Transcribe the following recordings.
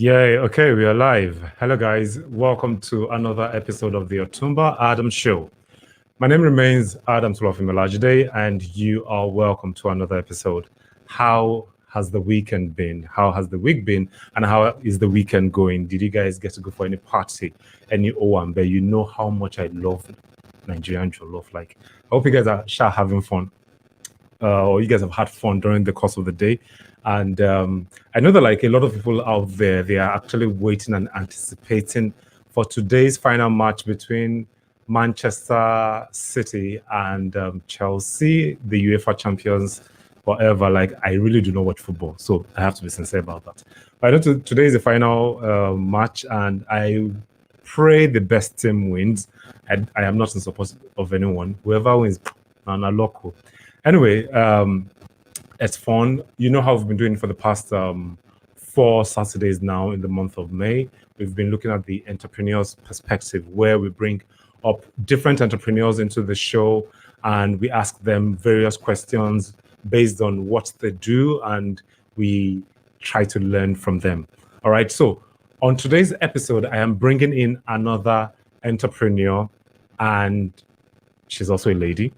Yay, okay, we are live. Hello, guys. Welcome to another episode of the Otumba Adam Show. My name remains Adam Tulofimolajide, and you are welcome to another episode. How has the weekend been? How has the week been? And how is the weekend going? Did you guys get to go for any party, any Owambe? You know how much I love Nigerian jollof. Like, I hope you guys are having fun. Or you guys have had fun during the course of the day. And I know that like a lot of people out there, they are actually waiting and anticipating for today's final match between Manchester City and Chelsea, the UEFA champions forever. Like I really do not watch football, so I have to be sincere about that. But I know today is the final match, and I pray the best team wins. I am not in support of anyone. Whoever wins, and local. Anyway, it's fun. You know how we've been doing for the past 4 Saturdays now in the month of May. We've been looking at the entrepreneur's perspective, where we bring up different entrepreneurs into the show and we ask them various questions based on what they do, and we try to learn from them. All right. So on today's episode, I am bringing in another entrepreneur, and she's also a lady.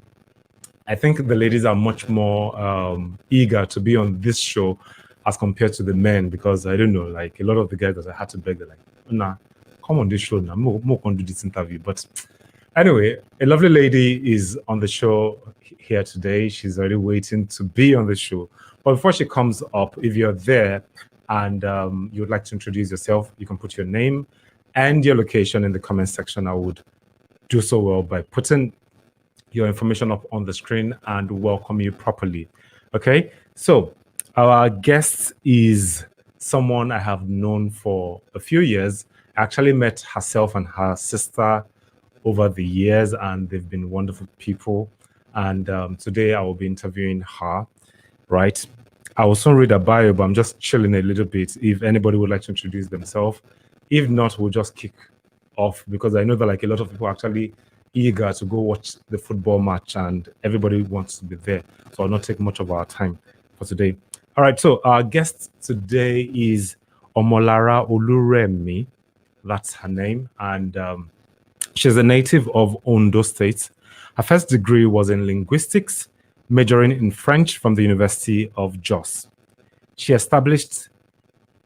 I think the ladies are much more eager to be on this show as compared to the men, because I don't know, like a lot of the guys that I had to beg, they're like, nah, come on this show now, more can do this interview. But anyway, a lovely lady is on the show here today. She's already waiting to be on the show. But before she comes up, if you're there and you would like to introduce yourself, you can put your name and your location in the comment section. I would do so well by putting your information up on the screen and welcome you properly. Okay, so our guest is someone I have known for a few years. I actually met herself and her sister over the years, and they've been wonderful people. And today I will be interviewing her, right? I will soon read a bio, but I'm just chilling a little bit. If anybody would like to introduce themselves, if not, we'll just kick off, because I know that like a lot of people actually eager to go watch the football match and everybody wants to be there. So I'll not take much of our time for today. All right, so our guest today is Omolara Oluremi. That's her name. And she's a native of Ondo State. Her first degree was in linguistics, majoring in French from the University of Jos. She established,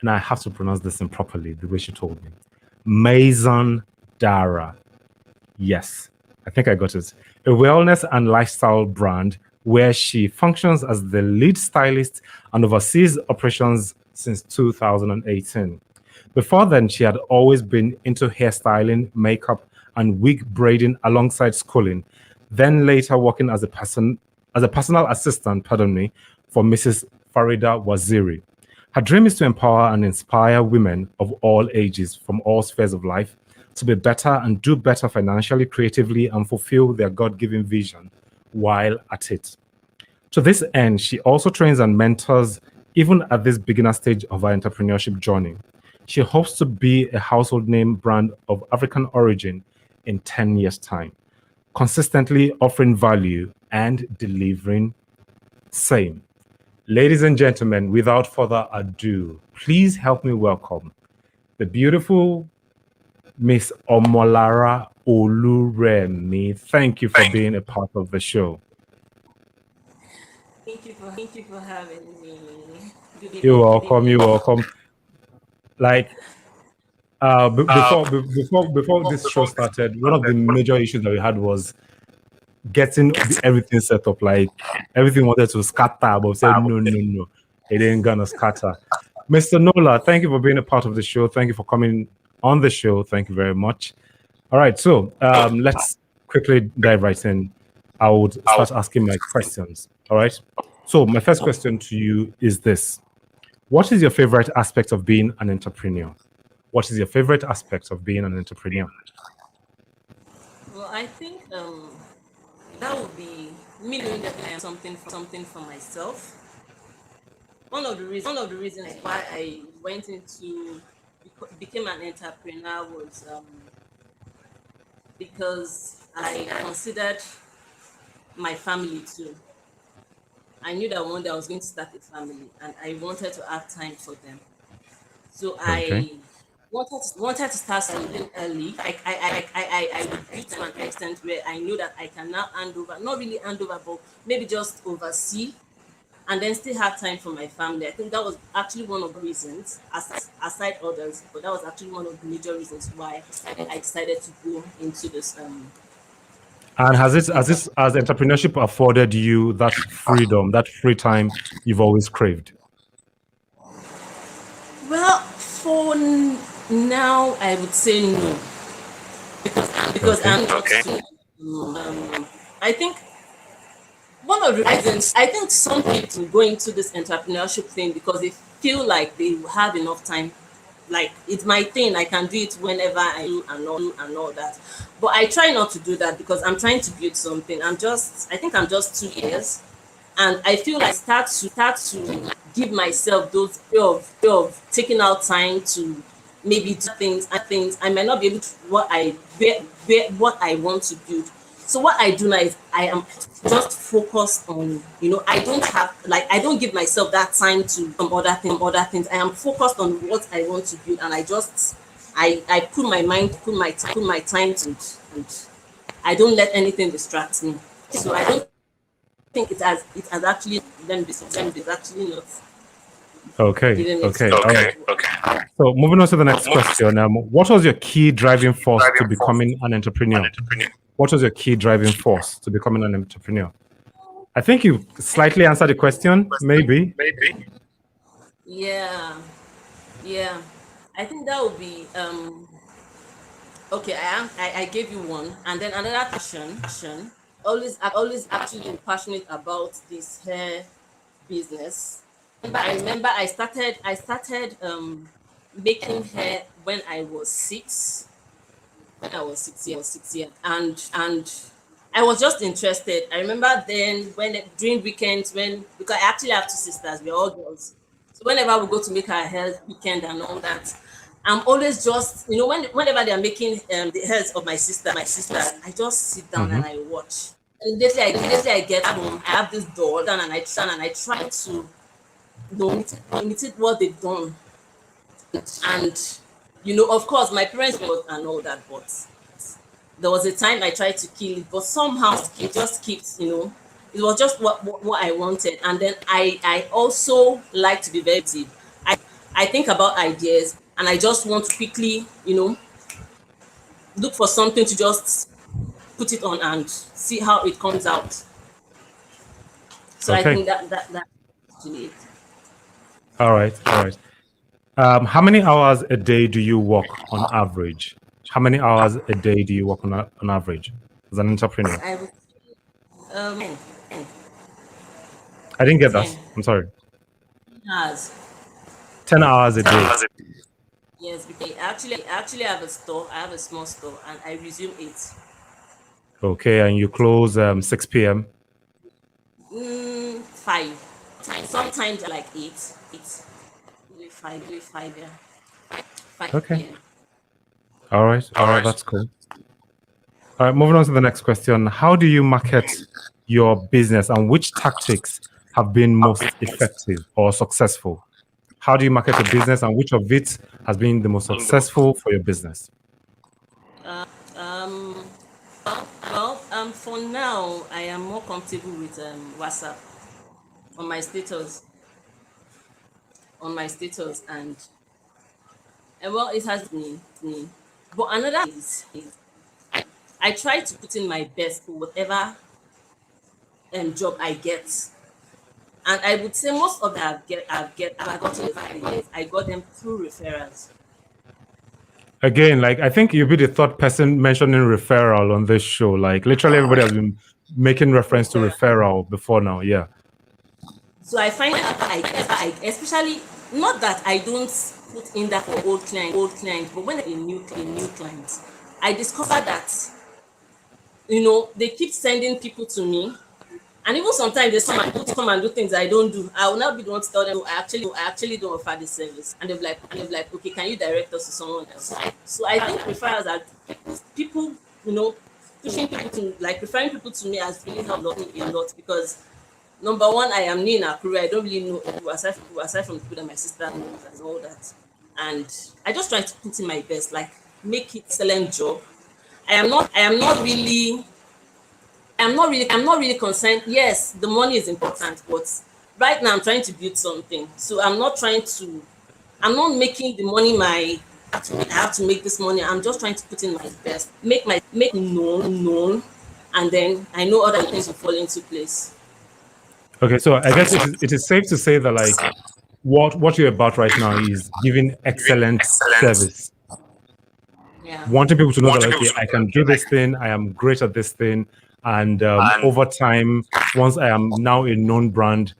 and I have to pronounce this improperly, the way she told me, MAISON D'ARA. Yes, I think I got it. A wellness and lifestyle brand where she functions as the lead stylist and oversees operations since 2018. Before then, she had always been into hairstyling, makeup, and wig braiding alongside schooling, then later working as a personal assistant, for Mrs. Farida Waziri. Her dream is to empower and inspire women of all ages from all spheres of life to be better and do better financially, creatively, and fulfill their God-given vision while at it. To this end, she also trains and mentors even at this beginner stage of her entrepreneurship journey. She hopes to be a household name brand of African origin in 10 years' time, consistently offering value and delivering same. Ladies and gentlemen, without further ado, please help me welcome the beautiful Miss Omolara Oluremi. Thank you for being a part of the show. Thank you for having me. Good You're evening. welcome. You're welcome. Like before this show started, one of the major issues that we had was getting everything set up. Like everything wanted to scatter, but we said no, it ain't gonna scatter. Mr. Nola, thank you for being a part of the show. Thank you for coming on the show. Thank you very much. All right, so let's quickly dive right in. I would start asking my questions. All right. So my first question to you is this: what is your favorite aspect of being an entrepreneur? What is your favorite aspect of being an entrepreneur? Well, I think that would be me doing definitely something for myself. One of the reasons why I went into became an entrepreneur was because I considered my family too. I knew that one day I was going to start a family, and I wanted to have time for them. So Okay. I wanted to start something early. I would build to an extent where I know that I can now hand over, not really hand over, but maybe just oversee and then still have time for my family. I think that was actually one of the reasons, aside others, but that was actually one of the major reasons why I decided to go into this And business. has entrepreneurship afforded you that freedom, that free time you've always craved? Well, for now, I would say no, because Okay. I'm not too. I think one of the reasons I think some people go into this entrepreneurship thing because they feel like they have enough time. Like it's my thing, I can do it whenever I do and all that. But I try not to do that because I'm trying to build something. I think I'm just 2 years, and I feel like start to give myself those way of taking out time to maybe do things. I might not be able to what I want to build. So what I do now is I am just focused on, I don't have, like, I don't give myself that time to other things. I am focused on what I want to build, and I put my mind, put my time to it, and I don't let anything distract me. So I don't think it has actually then it's actually not Okay. giving me Okay. All right. So moving on to the next question. What was your key driving force to becoming an entrepreneur? What was your key driving force to becoming an entrepreneur? I think you slightly answered the question, maybe. yeah, yeah. I think that would be okay. I gave you one, and then another question. Always actually been passionate about this hair business. I remember I started making hair when I was six. When I was 6 years, and I was just interested. I remember then during weekends, when, because I actually have two sisters, we're all girls. So whenever we go to make our hair weekend and all that, I'm always just, whenever they are making the hairs of my sister, I just sit down Hmm. and I watch. And immediately I get home, I have this doll down, and I try to imitate what they've done. And of course, my parents were and all that, but there was a time I tried to kill it, but somehow it just keeps, it was just what I wanted. And then I also like to be very creative. I think about ideas, and I just want to quickly, look for something to just put it on and see how it comes out. So I Okay. think that actually it. All right. All right. How many hours a day do you work on average? How many hours a day do you work on average as an entrepreneur? I would 10, I didn't get that. 10 I'm sorry. hours. 10 hours a 10 day. hours. Yes, because I actually have a store. I have a small store, and I resume it. Okay. And you close 6 p.m. 5. Sometimes like 8. 8. Maybe 5, yeah. 5 Okay. p.m. All right. All right. That's cool. All right. Moving on to the next question. How do you market your business and which tactics have been most effective or successful? How do you market your business and which of it has been the most successful for your business? Um, for now, I am more comfortable with WhatsApp on my status, and well, it has me. But another is I try to put in my best for whatever job I get. And I would say most of them I've gotten over the years. I got them through referrals. Again, like I think you'll be the third person mentioning referral on this show. Like literally everybody has been making reference to Referral. referral before now. Yeah. So I find that especially not that I don't put in that for old clients, but when a new client, I discover that they keep sending people to me, and even sometimes they come and do things I don't do. I will not be the one to tell them, "Oh, I actually don't offer this service," and they're like, okay, can you direct us to someone else? So I think referrals are people, pushing people to, like, referring people to me has really helped me a lot, because number one, I am new in Akure. I don't really know people aside from the people that my sister knows and all that. and I just try to put in my best, like make it excellent job. I am not really concerned. Yes, the money is important, but right now I'm trying to build something. So I'm not making the money I have to make this money. I'm just trying to put in my best, make known, and then I know other things will fall into place. Okay, so I guess it is safe to say that like what you're about right now is giving excellent service, Yeah. wanting people to know that like, okay, I can do this thing, I am great at this thing, and over time, once I am now a known brand,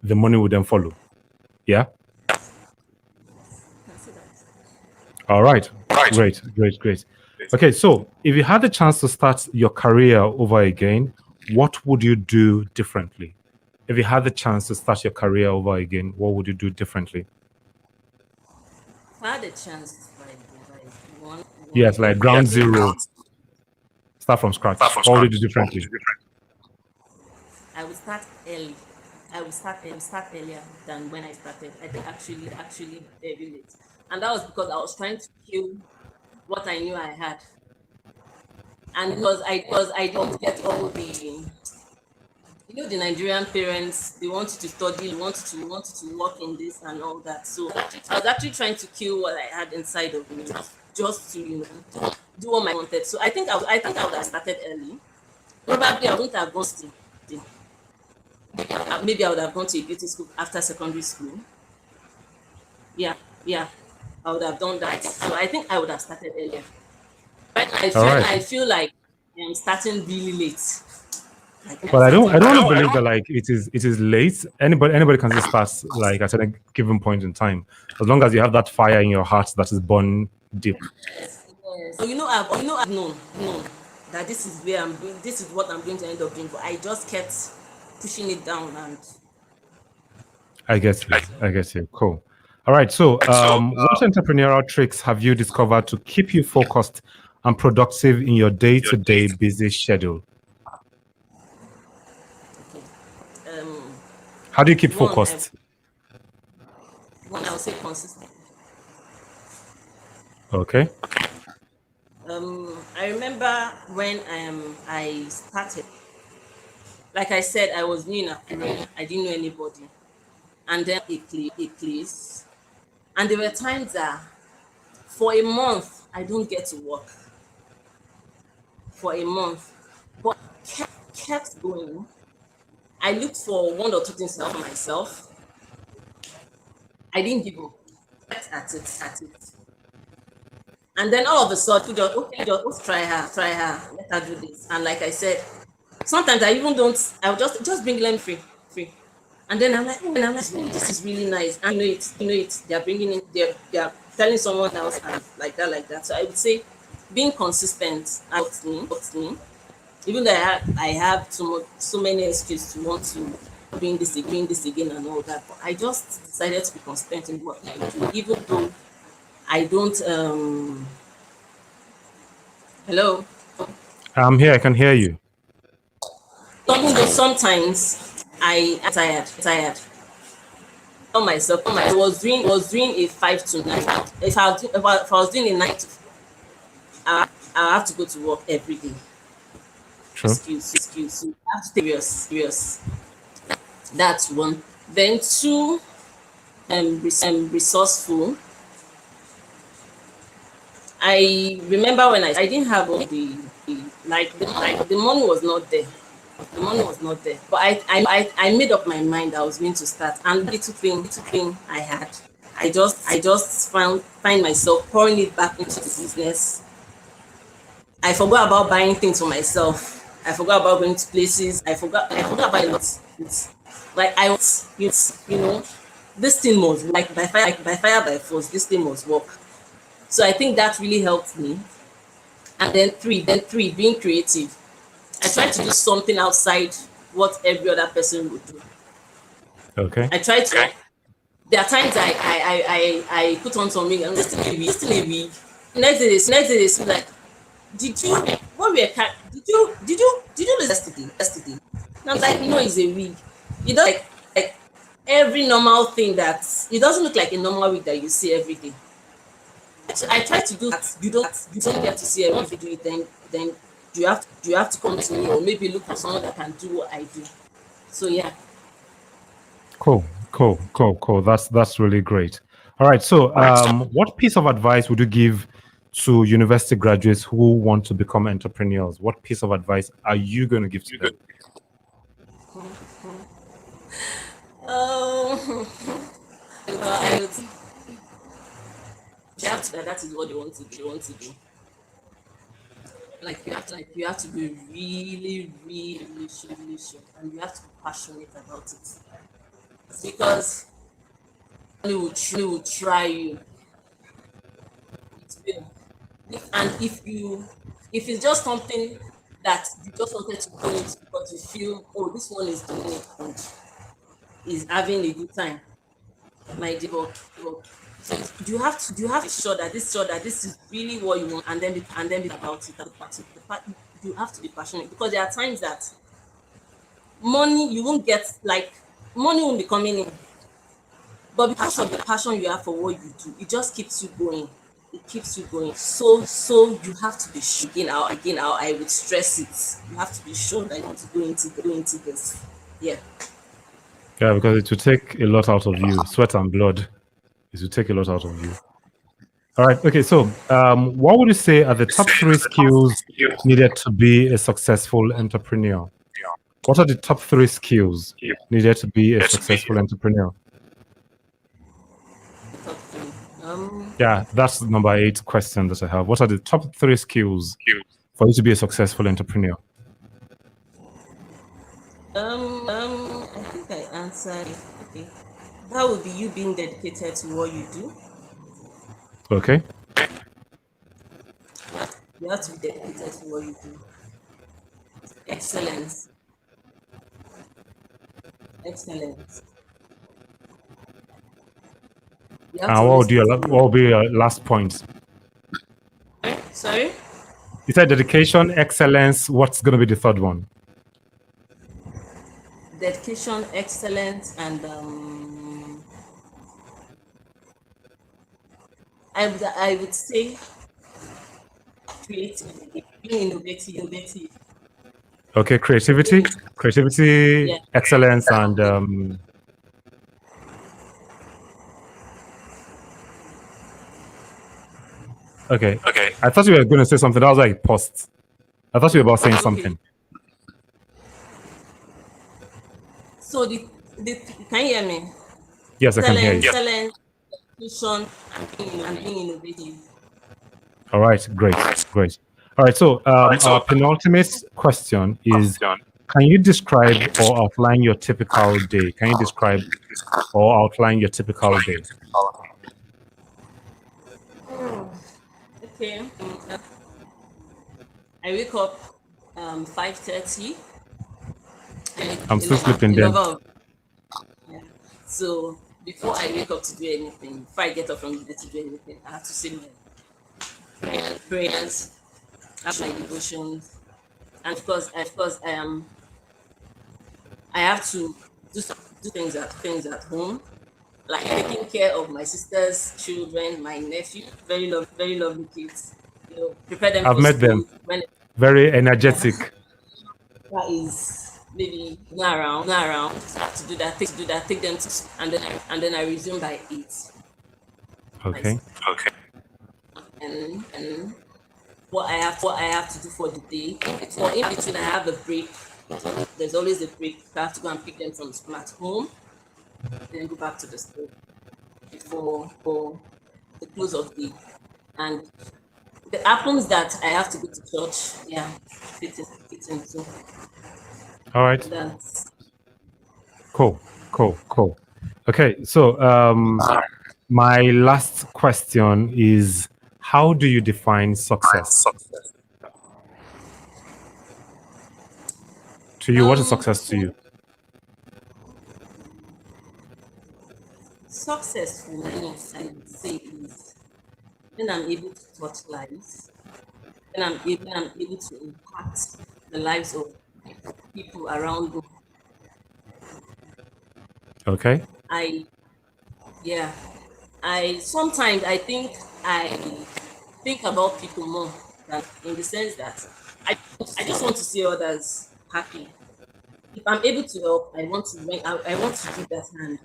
the money will then follow. Yeah. Can see that. All right. Great. Okay, so if you had the chance to start your career over again, what would you do differently? If you had the chance to start your career over again, what would you do differently? If I had a chance, like Yes, like ground zero, start from start scratch. from What would scratch. you do differently? I would start early. I would start earlier than when I started. I think actually very late, and that was because I was trying to kill what I knew I had, and because I don't get all the, the Nigerian parents, they want you to study, they want you to work in this and all that. So I was actually trying to kill what I had inside of me, just to do what I wanted. So I would have started early. Probably I wouldn't have gone to maybe I would have gone to a beauty school after secondary school. Yeah, yeah, I would have done that. So I think I would have started earlier. But I All feel right. I feel like I'm starting really late. Like I'm But I don't starting I don't really want to late. believe that like it is late. Anybody can just start like at a given point in time. As long as you have that fire in your heart that is born deep. Yes. So I've known that this is what I'm going to end up doing. But I just kept pushing it down, and I get you. I get you. Cool. All right. So what entrepreneurial tricks have you discovered to keep you focused and productive in your day-to-day busy schedule? okay. How do you keep One focused? I'll say consistent. Okay. I remember when I started. Like I said, I was new in Akure. I didn't know anybody, and then a place. And there were times that for a month I don't get to work for a month, but kept going. I looked for one or two things to help myself. I didn't give up. Kept at it. And then all of a sudden, just okay, just try her, let her do this. And like I said, sometimes I even don't. I'll just bring them free. And then oh, this is really nice. And you know it. They're bringing in, they're telling someone else, and like that. So I would say, being consistent helps me. Even though I have so many excuses to want to doing this again and all that, but I just decided to be consistent in what I do, even though I don't. Hello. I'm here. I can hear you. Even though sometimes I am tired. Tell myself, I was doing a 5 to 9. If I was doing a 9 to 5, I have to go to work every day. True. Excuse. So I have to take serious. That's one. Then two, resourceful. I remember when I didn't have all the money was not there. The money was not there. But I made up my mind I was going to start. And little thing I had, I just find myself pouring it back into the business. I forgot about buying things for myself. I forgot about going to places. I forgot about it. It's like I was, this thing must, like by fire by force. This thing must work. So I think that really helped me. And then three, being creative. I try to do something outside what every other person would do. Okay. I try to. There are times I put on something and still a wig. Next day they see like, did you what we are did you lose yesterday? And I'm like, no, it's a wig. You don't like every normal thing that it doesn't look like a normal wig that you see every day. So I try to do that. You don't get to see everyone. If you do it, then you have to come to me, or maybe look for someone that can do what I do. So yeah. Cool. That's really great. All right. So, what piece of advice would you give to university graduates who want to become entrepreneurs? What piece of advice are you going to give to them? Um, I would you have to that is what they want to do. Like you have to be really, really sure, and you have to be passionate about it, because will try you. It will. And if it's just something that you just wanted to do it because you feel, oh, this one is doing it and is having a good time, my dear, but so you have to sure that this is really what you want, and then be about it. You have to be passionate, because there are times that money you won't get, like, money won't be coming in, but because of the passion you have for what you do, it just keeps you going. It keeps you going. So you have to be sure. Again, I would stress it. You have to be sure that you want to go into this. Yeah. Yeah, because it will take a lot out of you, sweat and blood. It will take a lot out of you. All right. Okay. So, what would you say are the top three skills needed to be a successful entrepreneur? What are the top three skills needed to be a successful entrepreneur? Top three. Um, Yeah, that's the number 8 question that I have. What are the top three skills for you to be a successful entrepreneur? I think I answered it. Okay. That would be you being dedicated to what you do. Okay. You have to be dedicated to what you do. Excellence. Excellence. You have to And always put in what work. will be your last point? Sorry? You said dedication, excellence. What's going to be the third one? Dedication, excellence, and I would say creativity, being innovative. Okay, creativity, Being, creativity, yeah. excellence, and okay. I thought you were going to say something. That was like post. I thought you were about saying Okay. something. So the can you hear me? Yes, I can hear you. Excellence, education, and being innovative. All right, great. All right, so our penultimate question is: can you describe or outline your typical day? Can you describe or outline your typical day? Okay. I wake up 5:30. I'm A still lover, sleeping a then. lover of, yeah. So before I wake up to do anything, before I get up from the bed to do anything, I have to say my prayers, have my devotions, and of course I have to do things at home, like taking care of my sister's children, my nephew, very lovely kids. Prepare them I've for met them. school when, Very yeah, energetic. that is maybe not around to do that. Take them to school, and then I resume by 8. My Okay. and what I have to do for the day. For in between, I have a break. There's always a break. I have to go and pick them from school at home, then go back to the school before for the close of the day. And it happens that I have to go to church. Yeah, fitting. So All right. that's Cool. Okay, so my last question is: how do you define success? To you, what is success to you? success for me. I would say is when I'm able to touch lives, when I'm able to impact the lives of people around me. Okay. I Yeah, I sometimes I think I think about people more than in the sense that I just want to see others happy. If I'm able to help, I want to give that hand.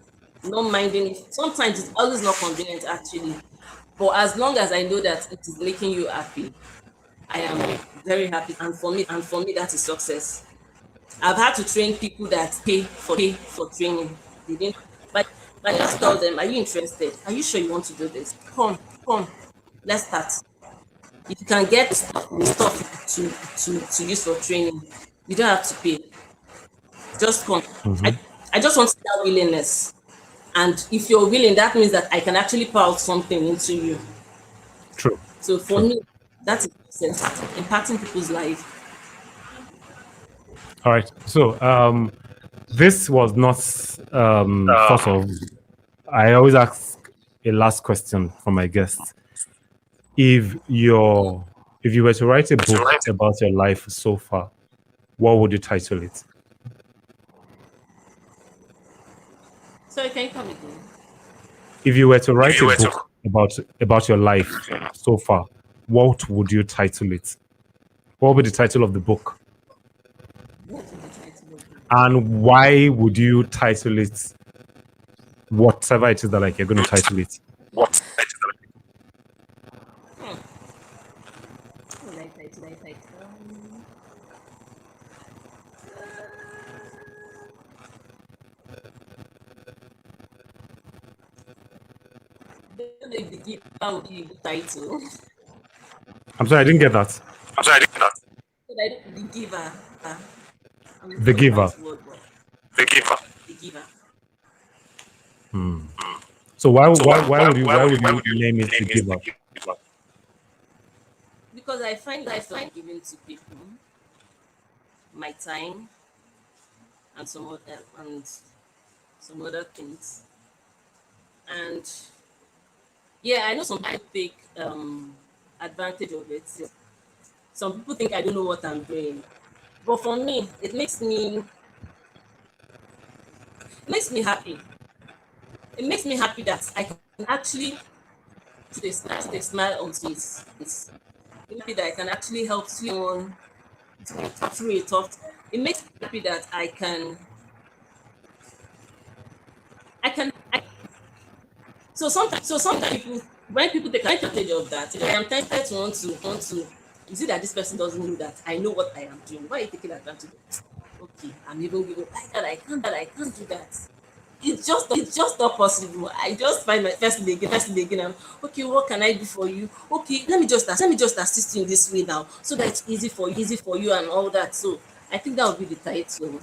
Not minding if sometimes it's always not convenient actually. But as long as I know that it is making you happy, I am very happy. And for me that is success. I've had to train people that pay for training. They didn't but I just tell them, are you interested? Are you sure you want to do this? Come, let's start. If you can get the stuff to use for training, you don't have to pay. Just come. Mm-hmm. I just want that willingness. And if you're willing, that means that I can actually pour out something into you. True. So for True. me, that is sense, impacting people's life. All right. So this was not sort of. I always ask a last question from my guests. If you were to write a book about your life so far, what would you title it? So can you come again? If you were to write a book about your life so far, what would you title it? What would be the title of the book? What is the title of it? And why would you title it whatever it is that like you're going to title it? What would I title? Don't know if the giver would be the title. I'm sorry, I didn't get that. But I don't the giver. I'm The giver. The giver. So why would you name it the giver? Because I find giving to people my time and some other things. And yeah, I know some people take advantage of it. Some people think I don't know what I'm doing. But for me, it makes me happy. It makes me happy that I can actually put a smile on his face. It makes me that I can actually help someone through a tough. It makes me happy that I so sometimes people when people take advantage of that, I am tempted to want to you see that this person doesn't know that I know what I am doing. Why are you taking advantage of? Okay, I'm even giving like that. I can't do that. It's just not possible. I just find my first day again. Okay, what can I do for you? Okay, let me just assist you in this way now, so that it's easy for you and all that. So I think that would be the title.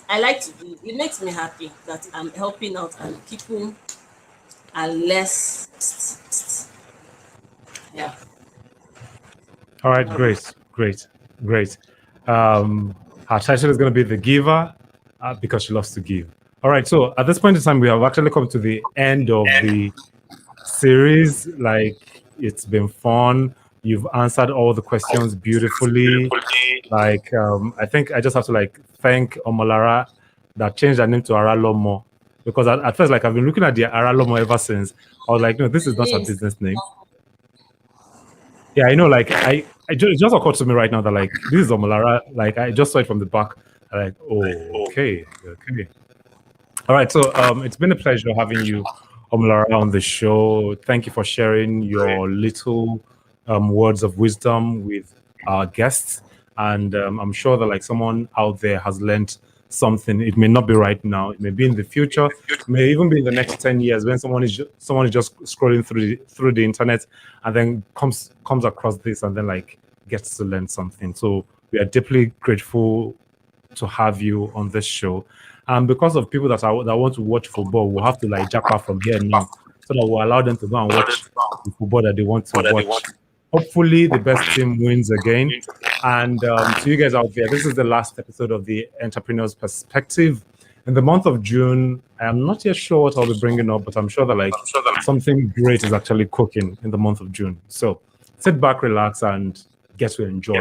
I like to do. It makes me happy that I'm helping out and people are less. Yeah. All right, great. Her title is going to be The Giver because she loves to give. All right, so at this point in time, we have actually come to the end of the series. Like, it's been fun. You've answered all the questions beautifully. Like, I think I just have to like thank Omolara that changed her name to Aralomo, because at first, like, I've been looking at the Aralomo ever since. I was like, no, this is not her business name. Yeah, I know. Like, it just occurred to me right now that like this is Omolara. Like, I just saw it from the back. I'm like, oh, okay. All right. So, it's been a pleasure having you, Omolara, on the show. Thank you for sharing your little words of wisdom with our guests, and I'm sure that like someone out there has learned something. It may not be right now. It may be in the future. It may even be in the next 10 years when someone is just scrolling through the internet and then comes across this and then like gets to learn something. So we are deeply grateful to have you on this show. And because of people that want to watch football, we'll have to like jump from here now so that we'll allow them to go and watch the football that they want to watch. Hopefully, the best team wins again. And to you guys out there, this is the last episode of the Entrepreneur's Perspective. In the month of June, I am not yet sure what I'll be bringing up, but I'm sure that like something great is actually cooking in the month of June. So sit back, relax, and get to enjoy.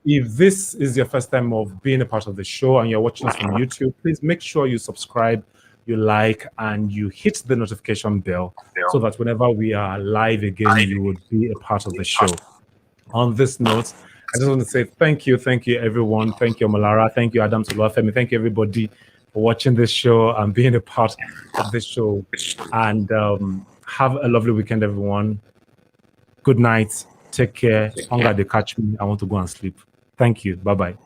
If this is your first time of being a part of the show and you're watching us from YouTube, please make sure you subscribe you like, and you hit the notification bell so that whenever we are live again, you would be a part of the show. On this note, I just want to say thank you everyone. Thank you, Omolara. Thank you, Adam Tulafemi. Thank you everybody for watching this show and being a part of this show. And have a lovely weekend, everyone. Good night. Take care. Hunger, they catch me. I want to go and sleep. Thank you. Bye-bye.